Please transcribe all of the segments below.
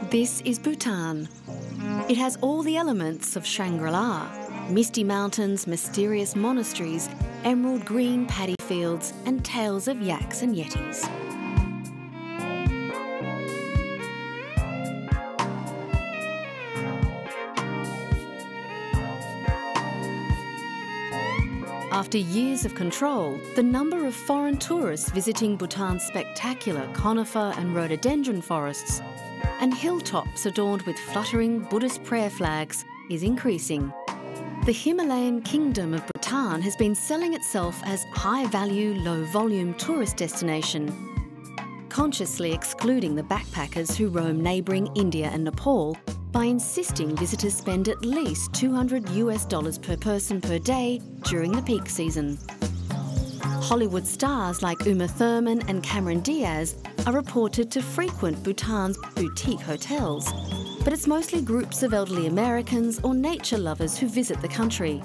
This is Bhutan. It has all the elements of Shangri-La: misty mountains, mysterious monasteries, emerald green paddy fields, and tales of yaks and yetis. After years of control, the number of foreign tourists visiting Bhutan's spectacular conifer and rhododendron forests and hilltops adorned with fluttering Buddhist prayer flags is increasing. The Himalayan kingdom of Bhutan has been selling itself as high-value, low-volume tourist destination, consciously excluding the backpackers who roam neighbouring India and Nepal by insisting visitors spend at least $200 per person per day during the peak season. Hollywood stars like Uma Thurman and Cameron Diaz are reported to frequent Bhutan's boutique hotels, but it's mostly groups of elderly Americans or nature lovers who visit the country.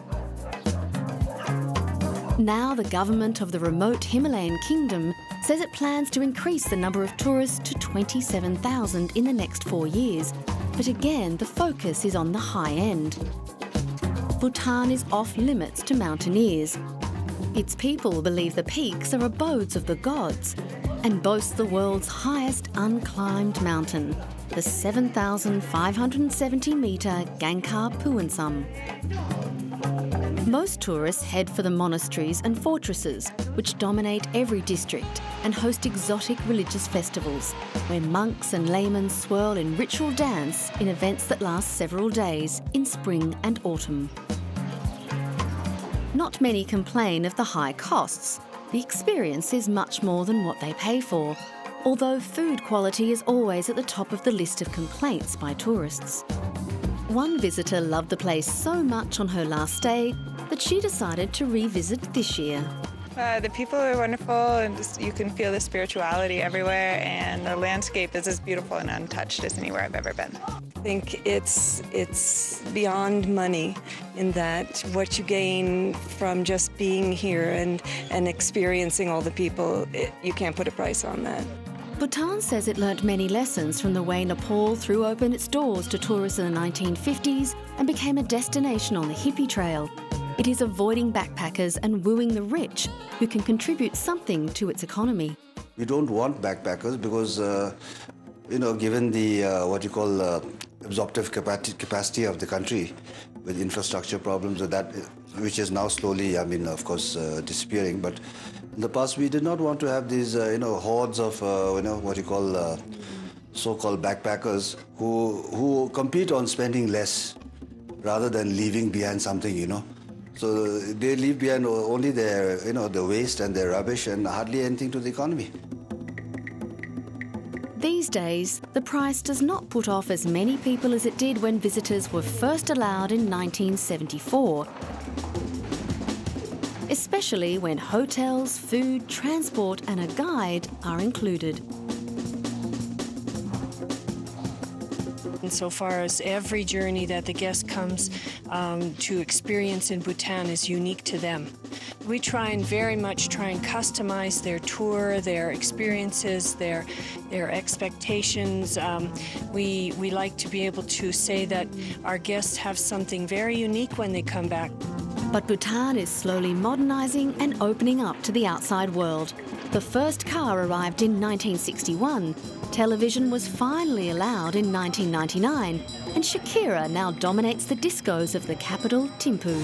Now the government of the remote Himalayan kingdom says it plans to increase the number of tourists to 27,000 in the next 4 years, but again the focus is on the high end. Bhutan is off limits to mountaineers. Its people believe the peaks are abodes of the gods and boast the world's highest unclimbed mountain, the 7,570-metre Gangkar Puensum. Most tourists head for the monasteries and fortresses, which dominate every district and host exotic religious festivals, where monks and laymen swirl in ritual dance in events that last several days in spring and autumn. Not many complain of the high costs. The experience is much more than what they pay for, although food quality is always at the top of the list of complaints by tourists. One visitor loved the place so much on her last stay that she decided to revisit this year. The people are wonderful, and you can feel the spirituality everywhere, and the landscape is as beautiful and untouched as anywhere I've ever been. I think it's beyond money in that what you gain from just being here and experiencing all the people, you can't put a price on that. Bhutan says it learnt many lessons from the way Nepal threw open its doors to tourists in the 1950s and became a destination on the hippie trail. It is avoiding backpackers and wooing the rich, who can contribute something to its economy. We don't want backpackers because, given the absorptive capacity of the country, with infrastructure problems, which is now slowly, disappearing. But in the past, we did not want to have these, hordes of, so-called backpackers who compete on spending less rather than leaving behind something, So they leave behind only their, the waste and their rubbish and hardly anything to the economy. These days, the price does not put off as many people as it did when visitors were first allowed in 1974. Especially when hotels, food, transport and a guide are included. Insofar as every journey that the guest comes to experience in Bhutan is unique to them. We very much try and customize their tour, their experiences, their expectations. We like to be able to say that our guests have something very unique when they come back. But Bhutan is slowly modernising and opening up to the outside world. The first car arrived in 1961. Television was finally allowed in 1999, and Shakira now dominates the discos of the capital, Thimphu.